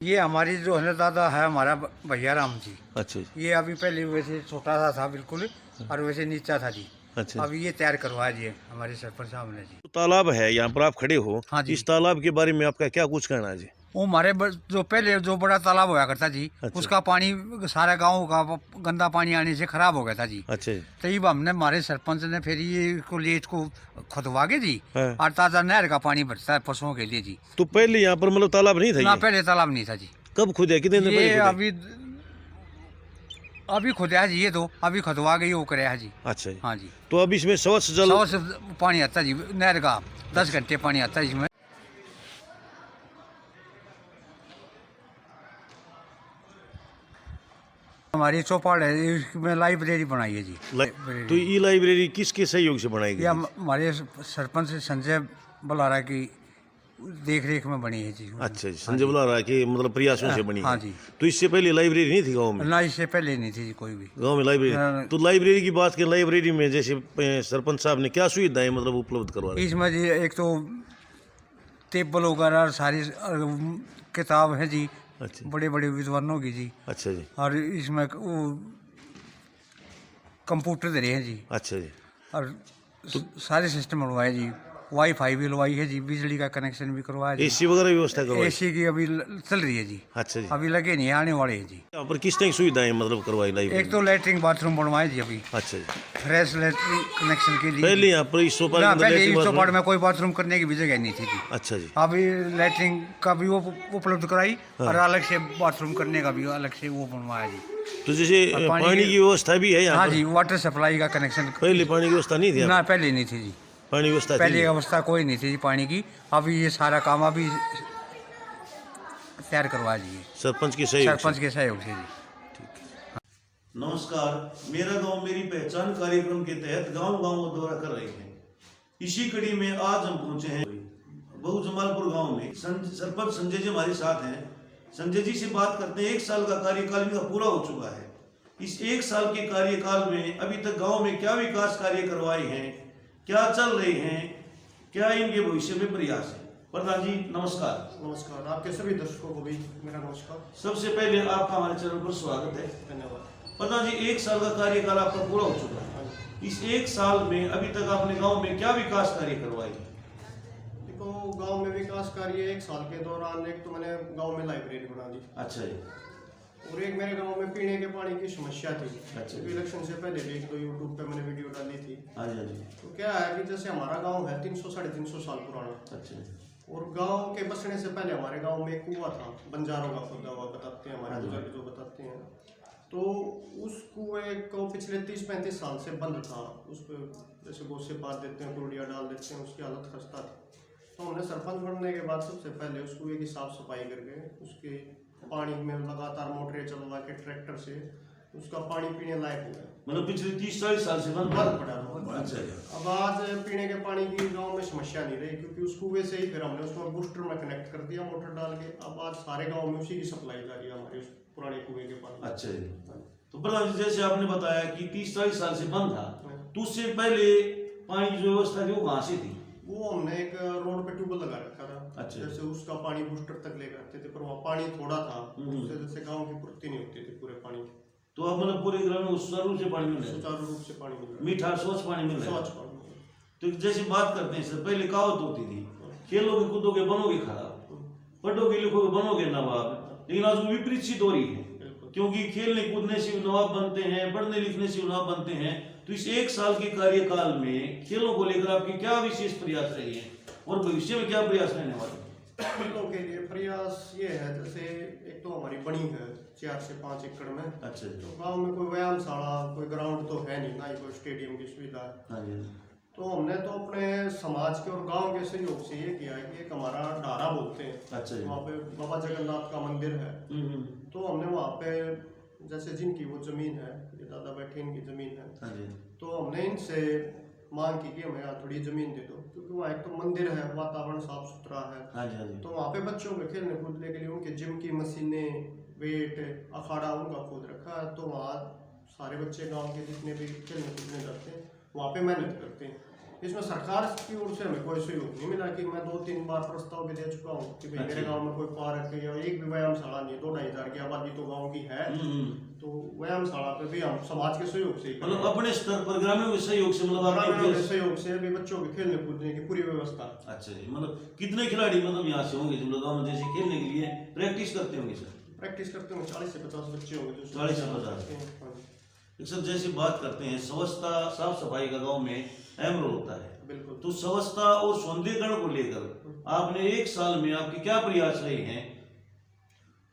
ये हमारी जो है ना दादा है हमारा भैया राम जी। अच्छा जी। ये अभी पहले वैसे छोटा सा था बिल्कुल और वैसे नीचा था जी। अच्छा जी। अभी ये तैयार करवाया जी हमारे सरपंच साहब ने जी। तो तालाब है यहाँ पर आप खड़े हो, हाँ जी। इस तालाब के बारे में आपका क्या कुछ कहना है जी? वो हमारे जो पहले जो बड़ा तालाब होया करता जी, अच्छा। उसका पानी सारा गांव का गंदा पानी आने से खराब हो गया था जी। अच्छा जी। तो अब हमने हमारे सरपंच ने फिर ये इसको लिए इसको खुदवा के जी हाँ। और ताज़ा नहर का पानी बरता है पशुओं के लिए जी। तो पहले यहाँ पर मतलब तालाब नहीं था ना ये? पहले तालाब नहीं था जी। कब खुदा है, कितने दिन पहले ये खुदा है? अभी अभी खुदा है जी, ये तो अभी खुदवा के ही वो करे है जी। अच्छा जी। हाँ जी। तो अब इसमें स्वच्छ जल 100 से पानी आता जी नहर का, 10 घंटे पानी आता है इसमें। हमारी चौपाल है, इसमें लाइब्रेरी बनाई है जी। तो ये लाइब्रेरी किसके सहयोग से बनाई गई ये है? हमारे सरपंच संजय बलारा की देख रेख में बनी है जी। अच्छा जी, संजय बुलारा के मतलब प्रयासों से बनी हाँ है। जी। तो इससे पहले लाइब्रेरी नहीं थी गाँव में? ना इससे पहले नहीं थी जी कोई भी। गाँव में लाइब्रेरी, तो लाइब्रेरी की बात करें, लाइब्रेरी में जैसे सरपंच साहब ने क्या सुविधाएं मतलब उपलब्ध करवा रहे हैं? इसमें जी एक तो टेबल वगैरह सारी किताब है जी, अच्छा बड़े बड़े विद्वानों की जी। अच्छा जी। और इसमें वो कंप्यूटर दे रहे हैं जी। अच्छा जी। और सारे सिस्टम बनवाए जी, वाईफाई भी लगवाई है जी, बिजली का कनेक्शन भी करवाया जी। एसी वगैरह व्यवस्था करवाई? एसी की अभी चल रही है जी। अच्छा जी। अभी लगे नहीं, आने वाले हैं जी। यहाँ पर किस तरह की सुविधाएं मतलब करवाई लाइब्रेरी? एक तो लैट्रिन बाथरूम बनवाए जी अभी, अच्छा जी। फ्रेश लैट्रिन कनेक्शन के लिए। पहले यहाँ पर इस चौपाल ना के अंदर पहले लैट्रिन इस बाथरूम? चौपाट में कोई बाथरूम करने की भी जगह नहीं थी जी। अच्छा जी। अभी लैट्रिन का भी वो उपलब्ध कराई और अलग से बाथरूम करने का भी अलग से वो बनवाया जी। तो जैसे और पानी की व्यवस्था भी है यहाँ हाँ पर? जी, वाटर सप्लाई का कनेक्शन। पहले पानी की व्यवस्था नहीं थी यहाँ ना पर? पहले नहीं थी जी, पानी की व्यवस्था पहले थी? अवस्था कोई नहीं थी जी पानी की। अभी ये सारा काम अभी तैयार करवा दिए सरपंच के सहयोग से? सरपंच के सहयोग से जी। नमस्कार, मेरा गांव मेरी पहचान कार्यक्रम के तहत गांव गांव का दौरा कर रहे हैं। इसी कड़ी में आज हम पहुंचे हैं बहु जमालपुर गांव में। सरपंच संजय जी हमारे साथ हैं। संजय जी से बात करते हैं। 1 साल का कार्यकाल इनका पूरा हो चुका है। इस 1 साल के कार्यकाल में अभी तक गांव में क्या विकास कार्य करवाए हैं, क्या चल रहे हैं, क्या इनके भविष्य में प्रयास है? प्रधान जी नमस्कार। नमस्कार, आपके सभी दर्शकों को भी मेरा नमस्कार। सबसे पहले आपका हमारे चैनल पर स्वागत है। धन्यवाद। प्रधान जी, 1 साल का कार्यकाल आपका पूरा हो चुका है। इस 1 साल में अभी तक आपने गांव में क्या विकास कार्य करवाए? देखो, गांव में विकास कार्य 1 साल के दौरान एक तो मैंने गांव में लाइब्रेरी बना दी अच्छा जी। और एक मेरे गांव में पीने के पानी की समस्या थी। अच्छा। इलेक्शन से पहले भी 1-2 यूट्यूब पे मैंने वीडियो डाली थी। हाँ जी हाँ जी। तो क्या है कि जैसे हमारा गांव है 300-350 साल पुराना, अच्छा और गांव के बसने से पहले हमारे गांव में एक कुआं था, बंजारों का खुदा हुआ बताते हैं हमारे बुजुर्ग जो बताते हैं। तो उस कुएं को पिछले 30-35 साल से बंद था। उस पर जैसे बहुत से पात देते हैं, कुड़िया डाल देते हैं, उसकी हालत खस्ता थी। तो हमने सरपंच बनने के बाद सबसे पहले उस कुएं की साफ सफाई करके उसके पानी में लगातार मोटरें चलवा के ट्रैक्टर से उसका पानी पीने लायक हो गया। मतलब पिछले 30-40 साल से बंद पड़ा। अच्छा जी। अब आज पीने के पानी की गांव में समस्या नहीं रही, क्योंकि उस कुएं से ही फिर हमने उसमें बूस्टर में कनेक्ट कर दिया मोटर डाल के। अब आज सारे गांव में उसी की सप्लाई जा रही है हमारे उस पुराने कुएं के पानी। अच्छा जी। तो प्रधान जी, जैसे आपने बताया कि 30-40 साल से बंद था, तो उससे पहले पानी की जो व्यवस्था थी वो कहाँ से थी? वो हमने एक रोड पे ट्यूबवेल लगा रखा था। अच्छा। जैसे उसका पानी बूस्टर तक ले जाते थे, पर वहाँ पानी थोड़ा था, उससे जैसे गांव की पूर्ति नहीं होती थी पूरे पानी की। तो अब मतलब पूरे ग्राम में सुचारू रूप से पानी मिल रहा है? सुचारू रूप से पानी मिल रहा है, मीठा स्वच्छ पानी मिल रहा है? स्वच्छ पानी मिल रहा तो जैसे बात करते हैं सर, पहले कहावत होती थी, खेलोगे कूदोगे बनोगे खराब, पढ़ोगे लिखोगे बनोगे नवाब। लेकिन आज वो विपरीत सी हो रही है, क्योंकि खेलने कूदने से नवाब बनते हैं, पढ़ने लिखने से नवाब बनते हैं। तो इस 1 साल के कार्यकाल में खेलों को लेकर आपके क्या विशेष प्रयास रहे हैं और भविष्य में क्या प्रयास रहने वाले? खेलों के लिए प्रयास ये है, जैसे एक तो हमारी बनी है 4 से 5 एकड़ में। अच्छा जी। तो गांव में कोई व्यायामशाला, कोई ग्राउंड तो है नहीं, ना ही कोई स्टेडियम की सुविधा है। हाँ जी। तो हमने तो अपने समाज के और गांव के सहयोग से ये किया है कि एक हमारा डारा बोलते हैं। अच्छा जी। वहाँ पे बाबा जगन्नाथ का मंदिर है। तो हमने वहाँ पे जैसे जिनकी वो जमीन है, ये दादा बैठे इनकी जमीन है, हाँ जी। तो हमने इनसे मांग की कि हमें यहाँ थोड़ी जमीन दे दो, क्योंकि वहाँ एक तो मंदिर है, वातावरण साफ सुथरा है। हाँ जी हाँ जी। तो वहाँ पे बच्चों के खेलने कूदने के लिए उनके जिम की मशीनें, वेट, अखाड़ा उनका खुद रखा है। तो वहाँ सारे बच्चे गांव के जितने भी खेलने कूदने जाते हैं वहाँ पे मेहनत करते हैं। इसमें सरकार की ओर से हमें कोई सहयोग नहीं मिला कि मैं 2-3 बार प्रस्ताव भी दे चुका हूँ कि भाई मेरे गांव में कोई पार्क या एक भी व्यायामशाला नहीं है। 2-2,500 की आबादी तो गांव की है, तो व्यायामशाला पे भी हम समाज के सहयोग से ही मतलब अपने स्तर पर ग्रामीणों के सहयोग से मतलब ग्रामीणों के आपके सहयोग से भी बच्चों के खेलने कूदने की पूरी व्यवस्था। अच्छा जी, मतलब कितने खिलाड़ी मतलब यहाँ से होंगे जो गाँव में जैसे खेलने के लिए प्रैक्टिस करते होंगे सर? प्रैक्टिस करते होंगे 40 से 50 बच्चे होंगे जो 40 से 50। हाँ जी, सर जैसे बात करते हैं स्वच्छता साफ सफाई का गांव में अहम रोल होता है, बिल्कुल। तो स्वच्छता और सौंदर्यीकरण को लेकर आपने एक साल में आपके क्या प्रयास रहे हैं?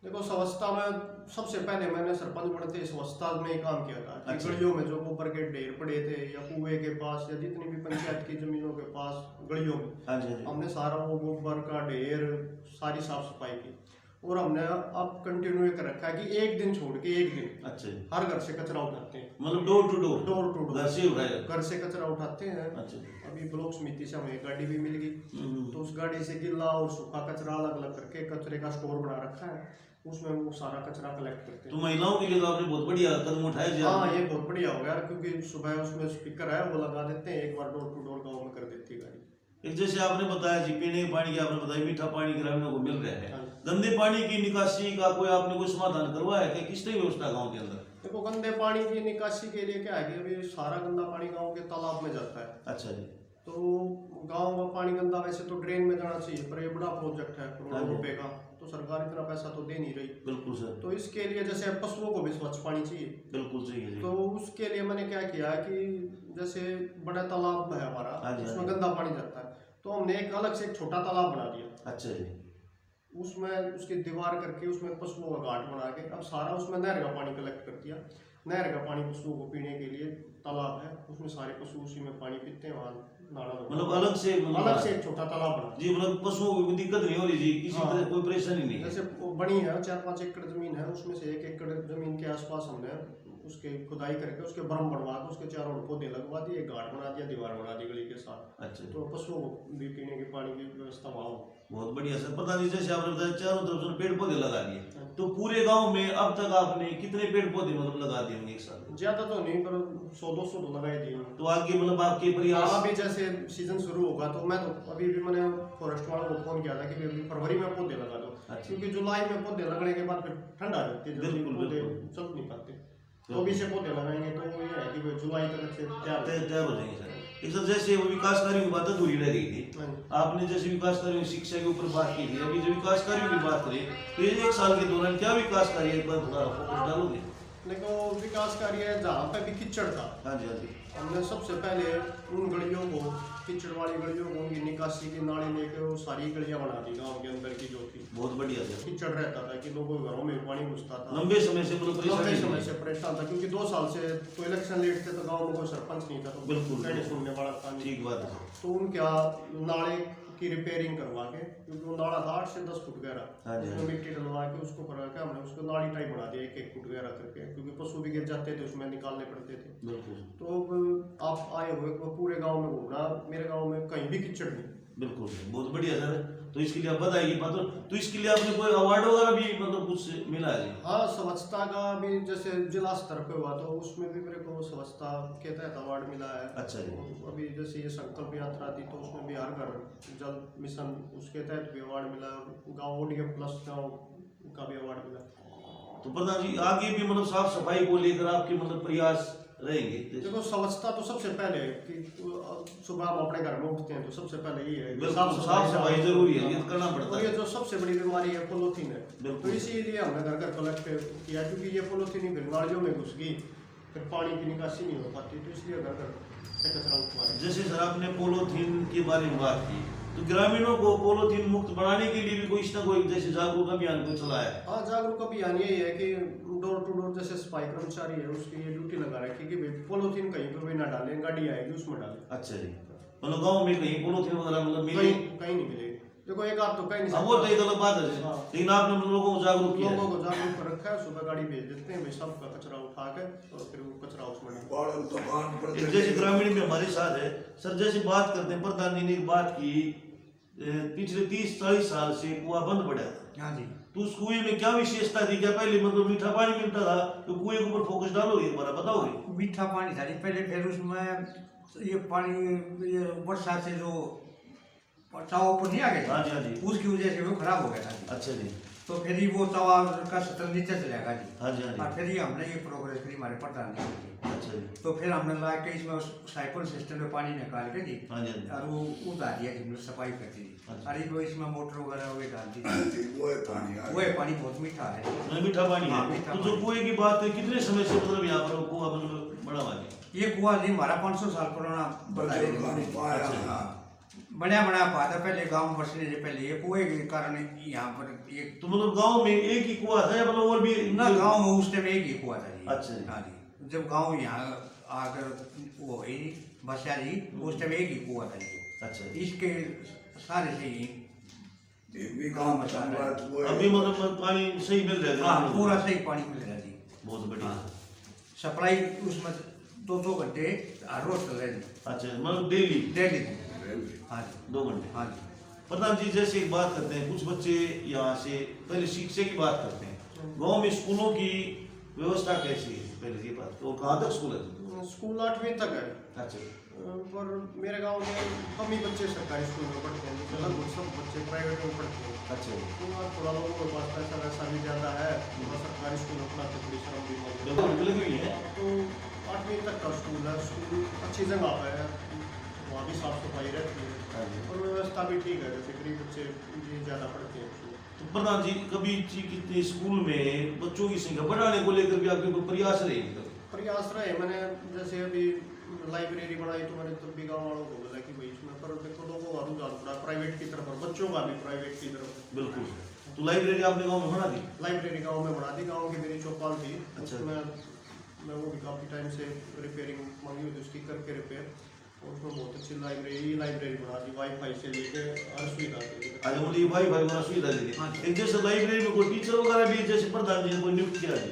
देखो स्वच्छता में सबसे पहले मैंने सरपंच बनते स्वच्छता में ही काम किया था कि अच्छा। गलियों में जो गोबर के ढेर पड़े थे या कुएं के पास या जितनी भी पंचायत की जमीनों के पास गलियों में हाँ जी, हाँ जी। हमने सारा वो गोबर का ढेर सारी साफ सफाई की। और हमने अब कंटिन्यू कर रखा है कि एक दिन छोड़ के एक दिन अच्छा जी, हर घर से कचरा उठाते हैं। मतलब door to door door to door घर से उठाएगा। घर से कचरा उठाते हैं। अच्छा जी। अभी ब्लॉक समिति से हमें एक गाड़ी भी मिल गई, तो उस गाड़ी से गिल्ला और सूखा कचरा अलग अलग करके कचरे का स्टोर बना रखा है, उसमें वो सारा कचरा कलेक्ट करते तो हैं। महिलाओं के लिए तो आपने बहुत बढ़िया कदम उठाया जी। हाँ, ये बहुत बढ़िया हो गया क्योंकि सुबह उसमें स्पीकर है वो लगा देते हैं, एक बार डोर टू डोर गाँव में कर देती है गाड़ी। एक जैसे आपने बताया जी पीने के पानी की आपने बताया मीठा पानी ग्रामीणों को मिल रहा है, हाँ। गंदे पानी की निकासी का कोई आपने कोई समाधान करवाया है कि किस तरह व्यवस्था गाँव के अंदर? देखो गंदे पानी की निकासी के लिए क्या है कि अभी सारा गंदा पानी गाँव के तालाब में जाता है। अच्छा जी। तो गांव का पानी गंदा वैसे तो ड्रेन में जाना चाहिए, पर ये बड़ा प्रोजेक्ट है हाँ करोड़ों जी। रुपए का, तो सरकार इतना पैसा तो दे नहीं रही। बिल्कुल सर, तो इसके लिए जैसे पशुओं को भी स्वच्छ पानी चाहिए, बिल्कुल सही है जी। तो उसके लिए मैंने क्या किया कि जैसे बड़ा तालाब है हमारा, हाँ जी, हाँ उसमें जी। गंदा पानी जाता है, तो हमने एक अलग से एक छोटा तालाब बना दिया। अच्छा जी। उसमें उसकी दीवार करके उसमें पशुओं का घाट बना के अब सारा उसमें नहर का पानी कलेक्ट कर दिया। नहर का पानी पशुओं को पीने के लिए तालाब है, उसमें सारे पशु उसी में पानी पीते हैं। वहाँ नाला मतलब अलग से अलग से एक छोटा तालाब बना जी, मतलब पशुओं को कोई दिक्कत नहीं हो रही जी, किसी हाँ। तरह कोई परेशानी नहीं है। जैसे वो बनी है 4-5 एकड़ जमीन है, उसमें से 1 एकड़ जमीन के आसपास हमने उसके खुदाई करके उसके बर्म बनवा के उसके चारों ओर पौधे लगवा दिए, घाट बना दिया, दीवार बना दी गली के साथ। अच्छा, तो पशुओं को भी पीने के पानी की व्यवस्था वहाँ हो। बहुत बढ़िया सर। पता नहीं जैसे आपने बताया चारों तरफ से पेड़ पौधे लगा दिए, हाँ। तो पूरे गांव में अब तक आपने कितने पेड़ पौधे मतलब लगा दिए होंगे एक साथ? ज्यादा तो नहीं, पर 100-200 तो लगा ही दिए। तो आगे मतलब आपके प्रयास? अभी जैसे सीजन शुरू होगा तो मैं तो अभी भी मैंने फॉरेस्ट वालों को फोन किया था कि अभी फरवरी में पौधे लगा दो, अच्छा। क्योंकि जुलाई में पौधे लगने के बाद फिर ठंड आ जाती है, जल्दी बिल्कुल, पौधे बिल्कुल। चल नहीं पाते। तो अभी से पौधे लगाएंगे तो ये है कि वो जुलाई तक अच्छे तैयार हो तैयार हो जाएंगे सर। एक सर जैसे वो विकास कार्यों की बात अधूरी रह गई थी, जाएंगे। आपने जैसे विकास कार्यों की शिक्षा के ऊपर बात की थी, अभी जो विकास कार्यों की बात करें तो ये एक साल के दौरान क्या विकास कार्य पर फोकस डालोगे? देखो विकास कार्य जहाँ पे भी कीचड़ था, हाँ जी, हाँ जी। हमने सबसे पहले उन गलियों को, कीचड़ वाली गलियों को, उनकी निकासी की नाली लेके वो सारी गलियां बना दी गांव के अंदर की जो थी। बहुत बढ़िया सर। कीचड़ रहता था कि लोगों के घरों में पानी घुसता था, लंबे समय से मतलब लंबे परेशानी समय नहीं से है। परेशान था, क्योंकि 2 साल से तो इलेक्शन लेट थे तो गांव में कोई सरपंच नहीं था, तो बिल्कुल, कहने बिल्कुल। सुनने वाला था नहीं। ठीक बात है सर। तो उनका नाले की रिपेयरिंग करवा के, क्योंकि वो नाला था 8 से 10 फुट गहरा, हाँ जी, हाँ उसमें जी। मिट्टी डलवा के उसको करा के हमने उसको नाली टाइप बना दिया 1-1 फुट गहरा करके, क्योंकि पशु भी गिर जाते थे उसमें, निकालने पड़ते थे। बिल्कुल, तो अब आप आए हुए वो पूरे गांव में घूमना, मेरे गांव में कहीं भी कीचड़ नहीं। बिल्कुल सर, बहुत बढ़िया सर। तो इसके लिए आप बताइए, मतलब तो इसके लिए आपने कोई अवार्ड वगैरह भी मतलब कुछ मिला है जी? हाँ, स्वच्छता का भी जैसे जिला स्तर पे हुआ तो उसमें भी मेरे को स्वच्छता के तहत अवार्ड मिला है। अच्छा जी। तो अभी जैसे ये संकल्प यात्रा थी तो उसमें भी हर घर जल मिशन, उसके तहत भी अवार्ड मिला। गाँव ODM प्लस गाँव का भी अवार्ड मिला। तो प्रधान जी आगे भी मतलब साफ सफाई को लेकर आपके मतलब प्रयास रहेंगे? देखो स्वच्छता तो सबसे पहले है कि सुबह हम अपने घर में उठते हैं तो सबसे पहले ये है कि बिल्कुल, साफ सफाई जरूरी है, ये करना पड़ता और है। ये जो सबसे बड़ी बीमारी है पॉलीथीन है, बिल्कुल। तो इसीलिए हमने घर घर कलेक्ट किया, क्योंकि ये पॉलीथीन फिर नालियों में घुस गई, फिर पानी की निकासी नहीं हो पाती, तो इसलिए घर घर से कचरा उठवाया। जैसे सर आपने पॉलीथीन के बारे में बात की, तो ग्रामीणों को पॉलीथीन मुक्त बनाने के लिए भी कोई ना कोई जैसे जागरूक अभियान को चलाया है? हाँ, जागरूक अभियान यही है कि डोर टू डोर जैसे सफाई कर्मचारी है उसकी ये ड्यूटी लगा रखी कि भाई पॉलीथीन कहीं पे भी ना डालें, गाड़ी आएगी उसमें डालें। अच्छा जी, मतलब गाँव में कहीं पॉलीथीन वगैरह मतलब मिले? कहीं नहीं मिलेगी। देखो एक आध तो कहीं नहीं हाँ, वो तो एक अलग बात है, हाँ। लेकिन आपने मतलब लोगों को जागरूक किया है। लोगों को जागरूक कर रखा है, सुबह गाड़ी भेज देते हैं भाई सबका कचरा उठा के और फिर वो कचरा उसमें डालते हैं। एक जैसे ग्रामीण में हमारे साथ है सर, जैसे बात करते हैं प्रधान जी ने एक बात की, पिछले 30-40 साल से कुआं बंद पड़ा था, हाँ जी। तो उस कुएं में क्या विशेषता थी? क्या पहले मतलब मीठा पानी मिलता था? तो कुएं के ऊपर फोकस डालोगे, एक बार बताओगे? मीठा पानी था जी पहले, फिर उसमें ये पानी ये वर्षा से जो तवा ऊपर नहीं आ गया हाँ जी, हाँ जी। उसकी वजह से वो खराब हो गया था जी। अच्छा जी। तो फिर ही वो तवा का सतल नीचे चला गया जी। हाँ जी, हाँ जी। और फिर ही हमने ये प्रोग्रेस करी हमारे प्रधान जी की। अच्छा जी। तो फिर हमने ला के इसमें साइकिल सिस्टम में पानी निकाल के जी हाँ जी, हाँ जी। और वो उतार दिया जी, मतलब सफाई कर दी। अच्छा। और वो इसमें मोटर वगैरह वो डाल दी। वो है पानी आ वो है पानी बहुत मीठा है। मतलब मीठा पानी हाँ, है। मीठा तो जो पानी। कुएं की बात है, कितने समय से मतलब यहाँ पर कुआं मतलब बड़ा हुआ है? ये कुआ जी हमारा 500 साल पुराना बनाया बड़े पानी पाया अच्छा। हाँ। बड़ा बड़ा पाता पहले गांव में बसने से पहले ये कुएं के कारण यहाँ पर ये तो मतलब गांव में एक ही कुआं था या मतलब और भी? ना गांव में उस टाइम एक ही कुआ था जी। अच्छा जी। हाँ जी, जब गांव यहाँ आकर वो है बसा जी उस टाइम एक ही कुआ था जी। अच्छा जी। इसके सारे से ही ये भी काम संवाद वो है। अभी मतलब पानी सही मिल रहा है? हाँ पूरा सही पानी मिलेगा जी। बहुत बढ़िया। हाँ। सप्लाई उसमें 2-2 घंटे हर रोज चल रहे जी, अच्छा मतलब डेली डेली। हाँ जी 2 घंटे। हाँ जी। प्रधान जी जैसे एक बात करते हैं, कुछ बच्चे यहाँ से पहले शिक्षा की बात करते हैं, गांव में स्कूलों की व्यवस्था कैसी है? पहले ये बात तो कहाँ तक स्कूल है? स्कूल 8वीं तक है। अच्छा पर मेरे गांव में कम ही बच्चे सरकारी स्कूल में पढ़ते हैं, तो लगभग सब बच्चे प्राइवेट में पढ़ते हैं। अच्छा तो आज थोड़ा लोगों के पास पैसा वैसा भी ज़्यादा है, थोड़ा सरकारी स्कूल में पढ़ाते थोड़ी शर्म भी होती है। बिल्कुल लगी हुई है। तो 8वीं तक का स्कूल है, स्कूल अच्छी जगह पे है, वहाँ भी साफ सफाई रहती है हाँ जी। और व्यवस्था भी ठीक है, जैसे गरीब बच्चे भी ज़्यादा पढ़ते हैं उसमें। तो प्रधान जी कभी कितने स्कूल में बच्चों की संख्या बढ़ाने को लेकर भी आपके कोई प्रयास रहे? प्रयास रहे, मैंने जैसे अभी लाइब्रेरी बनाई तो मैंने तब भी गाँव वालों को बोला कि भाई इसमें पर देखो लोगों का रुझान थोड़ा प्राइवेट की तरफ और बच्चों का भी प्राइवेट की तरफ। बिल्कुल। तो लाइब्रेरी आपने गाँव में बना दी? लाइब्रेरी गांव में बना दी, गांव की मेरी चौपाल थी, अच्छा। उसमें मैं वो भी काफ़ी टाइम से रिपेयरिंग मांगी हुई थी उसकी करके रिपेयर, और उसमें बहुत अच्छी लाइब्रेरी बना दी, वाईफाई से लेके हर सुविधा के लिए। आज मुझे भाई भाई बड़ा सुविधा दी। हाँ। एक जैसे लाइब्रेरी में कोई टीचर वगैरह भी जैसे प्रधान जी ने कोई नियुक्त किया है?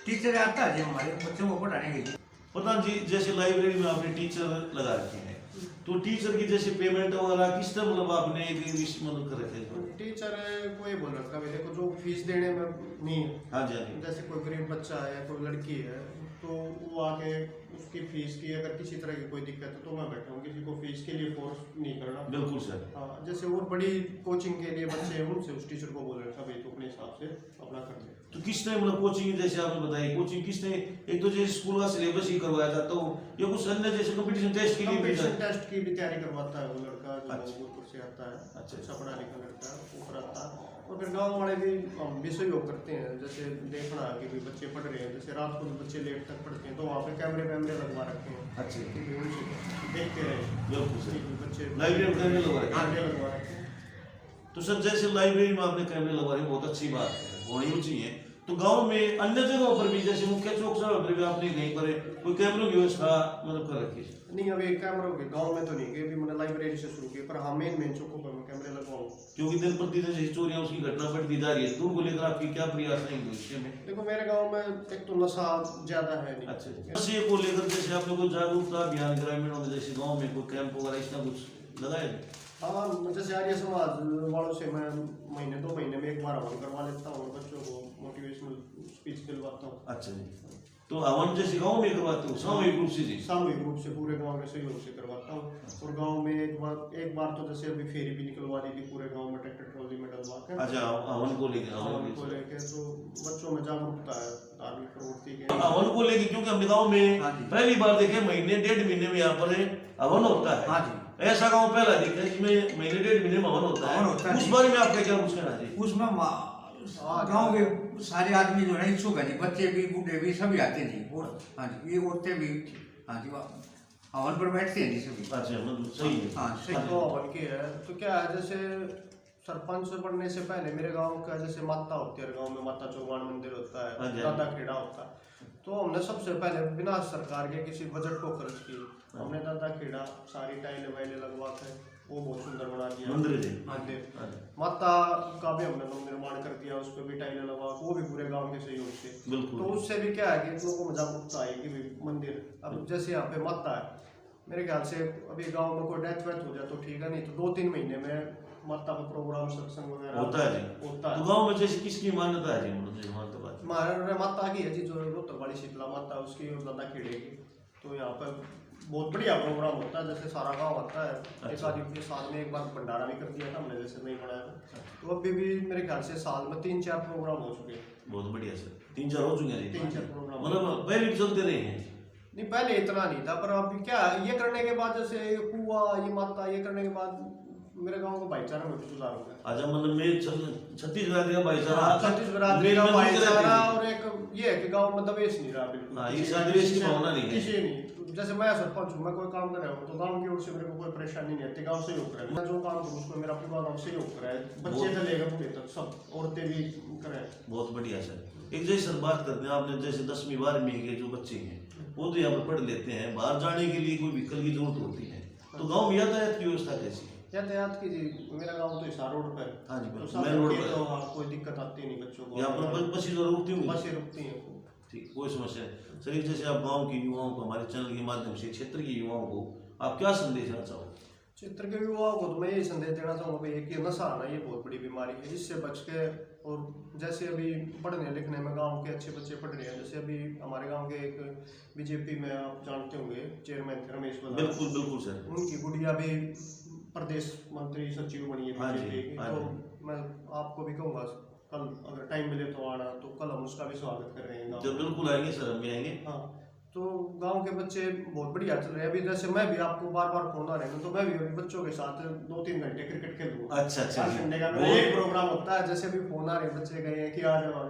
टीचर आता है जी हमारे बच्चों को पढ़ाने के लिए। प्रधान जी जैसे लाइब्रेरी में आपने टीचर लगा रखे हैं, तो टीचर की जैसे पेमेंट वगैरह किस तरह मतलब आपने मतलब कर रखे हैं? टीचर को ये बोल रखा भाई देखो जो फीस देने में नहीं है, हाँ जी, हाँ जी। जैसे कोई गरीब बच्चा है या कोई लड़की है तो वो आके उसकी फीस की अगर किसी तरह की कोई दिक्कत है तो मैं बैठा हूँ, किसी को फीस के लिए फोर्स नहीं करना। बिल्कुल सर। हाँ, जैसे और बड़ी कोचिंग के लिए बच्चे हैं उनसे उस टीचर को बोल रखा भाई तो अपने हिसाब से अपना कर दे। तो किसने मतलब कोचिंग जैसे आपने बताई कोचिंग किसने, एक तो जैसे स्कूल का सिलेबस ही करवाया जाता हो या कुछ अन्य जैसे कंपटीशन टेस्ट के लिए भी कंपटीशन टेस्ट की भी तैयारी करवाता है वो लड़का जो अच्छा। भोजपुर से आता है, अच्छा। अच्छा पढ़ा लिखा लड़का है, वो कराता है। और फिर गांव वाले भी सहयोग करते हैं, जैसे देखना कि भी बच्चे पढ़ रहे हैं, जैसे रात को भी बच्चे लेट तक पढ़ते हैं तो वहाँ पे कैमरे लगवा रखे हैं। अच्छा। कि भी उनसे देखते रहे बिल्कुल सर। कि भी बच्चे लाइब्रेरी में कैमरे लगवा रखे हैं। कैमरे लगवा रखे हैं। तो सर जैसे लाइब्रेरी में आपने कैमरे लगवा रहे हैं बहुत अच्छी बात है, होनी भी चाहिए। तो गांव में अन्य जगहों पर भी जैसे मुख्य चौक सड़क पर भी आपने कहीं पर कोई कैमरों की व्यवस्था मतलब कर रखी है? नहीं अभी कैमरों के गाँव में तो नहीं कि अभी मैंने लाइब्रेरी से शुरू किया, पर हाँ मेन चौकों पर मैं कैमरे लगवाऊँ। क्योंकि दिन प्रतिदिन जैसे चोरियां उसकी घटना बढ़ती जा रही है, तो उनको लेकर आपकी क्या प्रयास रहेंगे इस विषय में? देखो मेरे गांव में एक तो नशा ज्यादा है नहीं। अच्छा। नशे को लेकर जैसे आपने कोई जागरूकता अभियान ग्रामीणों में जैसे गांव में कोई कैंप वगैरह इसका कुछ लगाया है? हाँ, जैसे आर्य समाज वालों से मैं महीने 2 महीने में एक बार हवन करवा लेता हूँ और बच्चों को मोटिवेशनल स्पीच दिलवाता हूँ। अच्छा जी। तो हवन जैसे गांव में करवाते हो सामूहिक रूप से जी? सामूहिक रूप से पूरे गांव के सहयोग से करवाता हूँ। और गांव में एक बार तो जैसे अभी फेरी भी निकलवा दी थी पूरे गांव में, ट्रैक्टर ट्रॉली में डलवा के। अच्छा हवन को लेकर हवन को लेके तो बच्चों में जागरूकता है धार्मिक प्रवृत्ति के। हवन को लेकर क्योंकि हमने गाँव में हाँ जी। पहली बार देखे महीने 1.5 महीने में यहाँ पर हवन होता है। हाँ जी। ऐसा गाँव पहला दिखा है जिसमें महीने 1.5 महीने में हवन होता हवन होता है, है उस जी। बारे में आपका क्या कुछ कहना चाहिए? उसमें गांव के सारे आदमी जो है इच्छुक है जी, बच्चे भी बूढ़े भी सभी आते हैं जी। और हाँ जी ये औरतें भी हाँ जी हवन पर बैठते हैं जी सभी। अच्छा मतलब सही है। हाँ सही। तो हवन की है तो क्या है, जैसे सरपंच बनने से पहले मेरे गांव का जैसे माता होती है, गांव में माता चौगान मंदिर होता हाँ है, जी। दादा खेड़ा होता है, तो हमने सबसे पहले बिना सरकार के किसी बजट को खर्च किए हमने दादा खेड़ा सारी टाइलें वाइलें लगवा के वो बहुत सुंदर बना दिया मंदिर जी। मंदिर। हाँ जी। माता का भी हमने निर्माण कर दिया, उस पर भी टाइलें लगवा, वो भी पूरे गांव के सहयोग से। बिल्कुल। तो उससे भी क्या है कि लोगों को जागरूकता आई कि भाई मंदिर, अब जैसे यहाँ पे माता है, मेरे ख्याल से अभी गांव में कोई डेथ वेथ हो जाए तो ठीक है, नहीं तो 2-3 महीने में माता का प्रोग्राम सत्संग वगैरह होता है जी। होता तो है। गाँव में जैसे किसकी मान्यता है जी मतलब जो मानता बात? हमारे माता की है जी, जो रोहतक वाली शीतला माता उसकी और दादा खेड़े की, तो यहाँ पर बहुत बढ़िया प्रोग्राम होता है, जैसे सारा गांव आता है एक आदमी के साथ में, एक बार भंडारा भी कर दिया था हमने, जैसे नहीं बनाया था। तो अभी भी मेरे ख्याल से साल में 3-4 प्रोग्राम हो चुके हैं। बहुत बढ़िया सर, 3-4 हो चुके हैं 3-4 प्रोग्राम मतलब पहले भी चलते रहे हैं। नहीं, पहले इतना नहीं था, पर अभी क्या ये करने के बाद, जैसे ये कुआ, ये माता, ये करने के बाद मेरे गांव को भाईचारा में भी सुधार हो गया। अच्छा मतलब मेरे छत्तीस बिरादरी का भाईचारा, छत्तीस बिरादरी का भाईचारा, और एक ये है कि गांव में दबेश नहीं रहा बिल्कुल। हाँ, इस आदिवासी की भावना नहीं है। किसी नहीं, जैसे मैं सरपंच हूँ, मैं कोई काम कर रहा हूँ तो गांव की ओर से मेरे को कोई परेशानी नहीं आती, गांव सहयोग करे, मैं जो काम करूँ उसमें मेरा पूरा गांव सहयोग करे, बच्चे से लेकर बूढ़े तक सब, औरतें भी करें। बहुत बढ़िया सर। एक जैसे सर बात करते हैं आपने, जैसे 10वीं 12वीं के जो बच्चे हैं वो तो यहाँ पर पढ़ लेते हैं, बाहर जाने के लिए कोई व्हीकल की जरूरत होती है, तो गाँव में यातायात की व्यवस्था कैसी है? यातायात की जी, मेरा गांव तो हिसार रोड पर है। हाँ जी, तो मेन सामने रोड रोड पर। तो हाँ, कोई दिक्कत आती नहीं बच्चों को, यहाँ पर बसें जो रुकती होंगी? बसें रुकती हैं। ठीक, कोई समस्या नहीं सर। एक जैसे आप गांव के युवाओं को, हमारे चैनल के माध्यम से क्षेत्र के युवाओं को आप क्या संदेश देना चाहोगे? क्षेत्र के युवाओं को तो मैं यही संदेश देना चाहूँगा भाई कि नशा आना ये बहुत बड़ी बीमारी है, इससे बच के, और जैसे अभी पढ़ने लिखने में गांव के अच्छे बच्चे पढ़ रहे हैं, जैसे अभी हमारे गांव के एक बीजेपी में आप जानते होंगे चेयरमैन थे रमेश बदाल, बिल्कुल बिल्कुल सर। उनकी गुड़िया भी प्रदेश मंत्री सचिव बनी है हाँ जी, बीजेपी की। हाँ तो मैं आपको भी कहूँगा कल अगर टाइम मिले तो आना, तो कल हम उसका भी स्वागत कर रहे हैं गाँव जब में। बिल्कुल आएंगे सर, हम भी आएंगे। हाँ, तो गांव के बच्चे बहुत बढ़िया चल रहे हैं। अभी जैसे मैं भी आपको बार बार फोन आ रहे हैं, तो मैं भी अभी बच्चों के साथ 2-3 घंटे क्रिकेट खेल लूँगा। अच्छा अच्छा हर संडे का मेरा एक प्रोग्राम होता है, जैसे भी फोन आ रहे हैं बच्चे गए हैं कि आ जाओ,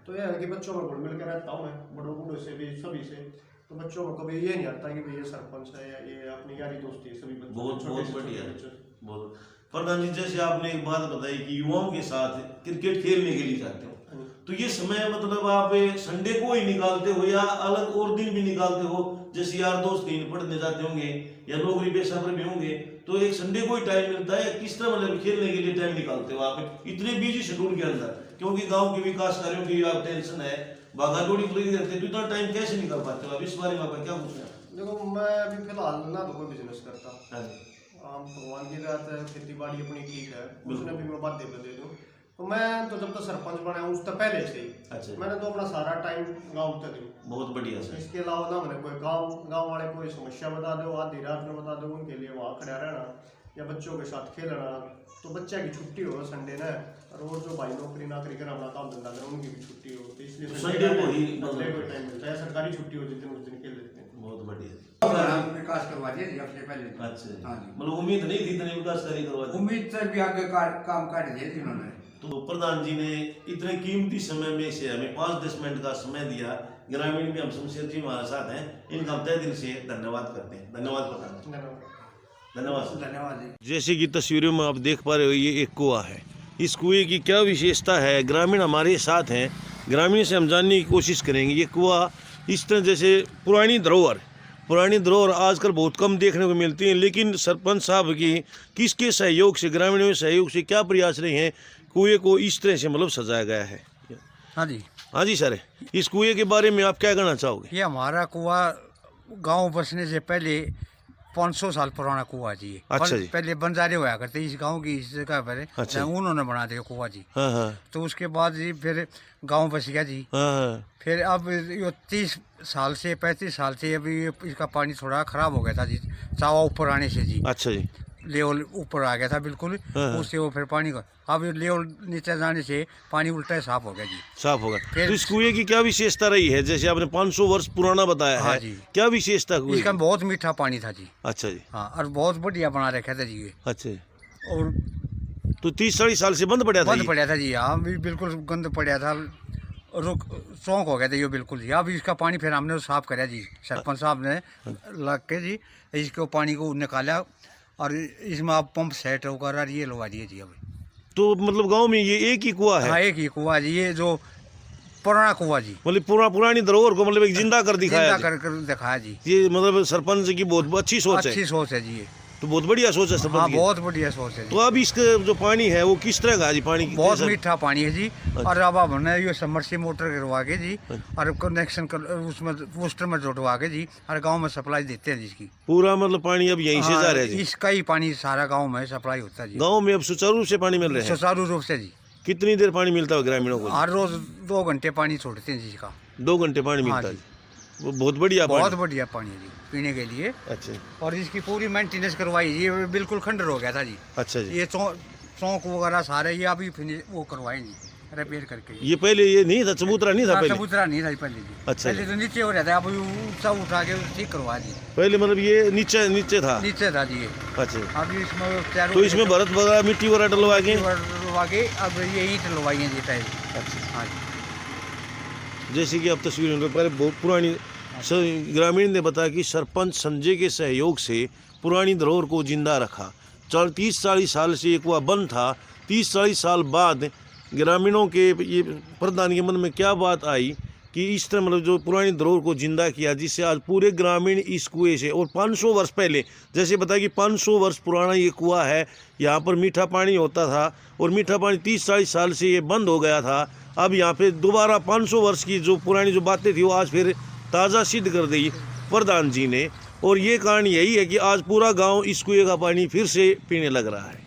तो यह है कि बच्चों में घुल मिल कर रहता हूँ मैं, बड़ों बूढ़ों से भी, सभी से। तो बच्चों में कभी ये नहीं आता कि भाई ये सरपंच है या ये अपनी यारी दोस्ती है, सभी बच्चों बहुत छोटे बहुत से छोटे बढ़िया, बच्चों से। बहुत। प्रधान जी, जैसे आपने एक बात बताई कि युवाओं के साथ क्रिकेट खेलने के लिए जाते हो, तो ये समय मतलब आप संडे को ही निकालते हो या अलग और दिन भी निकालते हो? जैसे यार दोस्त कहीं पढ़ने जाते होंगे या नौकरी पेशा पर भी होंगे, तो एक संडे को ही टाइम मिलता है? किस तरह मतलब खेलने के लिए टाइम निकालते हो आप इतने बिजी शेड्यूल के अंदर? क्योंकि गांव के विकास कार्यों की आप टेंशन है, भागा दौड़ी लगी रहती है, तो इतना टाइम कैसे निकाल पाते हो आप? इस बारे में आपका क्या पूछना है? देखो, मैं अभी फिलहाल ना तो कोई बिजनेस करता, हाँ, भगवान की बात है, खेती बाड़ी अपनी ठीक है, उसने भी मैं बात दे दूँ। तो मैं तो जब तक सरपंच बना हूँ उससे पहले से ही अच्छा, मैंने तो अपना सारा टाइम गांव तक ही। बहुत बढ़िया सर। इसके अलावा ना मैंने कोई गांव वाले कोई समस्या बता दो, आधी रात में बता दो, उनके लिए वहाँ खड़ा रहना या बच्चों के साथ खेलना। तो बच्चे की छुट्टी हो संडे ने, और जो भाई नौकरी नाकरी कर अपना काम धंधा कर, उनकी भी छुट्टी हो, तो इसलिए संडे को ही संडे को टाइम मिलता है, सरकारी छुट्टी हो जिस दिन उस दिन खेल लेते हैं। बहुत बढ़िया। विकास करवा दिया जी अपने पहले। अच्छा, हाँ जी, मतलब उम्मीद नहीं थी इतने विकास कार्य करवा दिए। उम्मीद से भी आगे काम काट दिए जिन्होंने। तो प्रधान जी ने इतने कीमती समय में से हमें 5-10 मिनट का समय दिया। ग्रामीण में हम शमशेर जी हमारे साथ हैं, इनका हम तहे दिल से धन्यवाद करते हैं। धन्यवाद प्रधान जी, धन्यवाद सर। धन्यवाद जी। जैसे कि तस्वीरों में आप देख पा रहे हो, ये एक कुआं है। इस कुएं की क्या विशेषता है, ग्रामीण हमारे साथ हैं, ग्रामीण से हम जानने की कोशिश करेंगे। ये कुआं इस तरह जैसे पुरानी धरोहर आजकल बहुत कम देखने को मिलती है, लेकिन सरपंच साहब की किसके सहयोग से, ग्रामीणों के सहयोग से क्या प्रयास रहे हैं, कुएं को इस तरह से मतलब सजाया गया है। हाँ जी, हाँ जी सर, इस कुएं के बारे में आप क्या कहना चाहोगे? ये हमारा कुआं गांव बसने से पहले 500 साल पुराना कुआं जी है। अच्छा जी। पहले बंजारे हुआ करते इस गांव की, इस जगह पर अच्छा। उन्होंने बना दिया कुआं जी। हाँ हाँ तो उसके बाद जी फिर गांव बस गया जी। हाँ हाँ। फिर अब ये 30 साल से 35 साल से अभी इसका पानी थोड़ा खराब हो गया था जी, चावा ऊपर आने से जी, अच्छा जी। लेवल ऊपर आ गया था बिल्कुल। हाँ। उससे वो फिर पानी का अब लेवल नीचे जाने से पानी उल्टा ही साफ हो गया जी। साफ होगा। फिर- तो इस कुएं की क्या विशेषता रही है? जैसे आपने 500 वर्ष पुराना बताया हाँ है, जी। क्या विशेषता कुएं इसका की? बहुत मीठा पानी था जी। अच्छा जी। हाँ, और बहुत बढ़िया बना रखा था जी ये। अच्छा जी। और तो 30-40 साल से बंद पड़ा था बंद ये? पड़ा था जी। हाँ, भी बिल्कुल गंद पड़ा था, रुक चौंक हो गया था ये बिल्कुल जी। अब इसका पानी फिर हमने साफ कराया जी, सरपंच साहब ने लग के जी इसको पानी को निकाला, और इसमें अब पंप सेट होकर और ये लगा दिए जी। अब तो मतलब गांव में ये एक ही कुआं हाँ, है? एक ही कुआं जी, ये जो पुराना कुआं जी, मतलब पुरानी धरोहर को मतलब एक जिंदा कर दिखाया जिंदा जी। कर दिखाया जी। ये मतलब सरपंच की बहुत अच्छी सोच है। अच्छी सोच है जी ये। तो बहुत बढ़िया सोच है हाँ, सरपंच की। बहुत बढ़िया सोच है तो जी। अब इसका जो पानी है वो किस तरह का है जी? पानी की बहुत कैसा- मीठा पानी है जी। और अब हमने ये समरसी मोटर करवा के जी, और कनेक्शन कर उसमें पोस्टर में जुटवा के जी, और गांव में सप्लाई देते हैं जिसकी। पूरा मतलब पानी अब यहीं से जा रहा है जी? इसका ही पानी सारा गांव में सप्लाई होता है जी, गांव में अब सुचारू रूप से पानी मिल रहे हैं? सुचारू रूप से जी। कितनी देर पानी मिलता है ग्रामीणों को? हर रोज 2 घंटे पानी छोड़ते हैं जी इसका। 2 घंटे पानी हाँ मिलता है जी। जी। वो बहुत बढ़िया बहुत पानी। बढ़िया पानी है जी पीने के लिए। अच्छा और इसकी पूरी मेंटेनेंस करवाई जी, ये बिल्कुल खंडर हो गया था जी। अच्छा जी। ये चौक वगैरह सारे ये अभी फिनिश वो करवाए जी, रिपेयर करके। ये पहले ये नहीं था, चबूतरा नहीं था हाँ, पहले? चबूतरा नहीं था पहले जी। अच्छा पहले जी। तो नीचे हो रहता है, अब सब उठा के ठीक करवा जी। पहले मतलब ये नीचे नीचे था? नीचे था जी ये। अच्छा। अभी इसमें चारों तो इसमें भरत वगैरह मिट्टी वगैरह डलवा के? डलवा के अब ये ईंट डलवाई है जी टाइल। अच्छा। हाँ जी। जैसे कि अब तस्वीर में पहले बहुत पुरानी ग्रामीण ने बताया कि सरपंच संजय के सहयोग से पुरानी धरोहर को जिंदा रखा। 30-40 साल से ये कुआं बंद था। 30-40 साल बाद ग्रामीणों के ये प्रधान के मन में क्या बात आई कि इस तरह मतलब जो पुरानी धरोहर को जिंदा किया, जिससे आज पूरे ग्रामीण इस कुएं से, और 500 वर्ष पहले जैसे बताया कि 500 वर्ष पुराना ये कुआं है, यहाँ पर मीठा पानी होता था और मीठा पानी 30-40 साल से ये बंद हो गया था। अब यहाँ पे दोबारा 500 वर्ष की जो पुरानी जो बातें थी वो आज फिर ताज़ा सिद्ध कर दी प्रधान जी ने। और ये कारण यही है कि आज पूरा गाँव इस कुएं का पानी फिर से पीने लग रहा है।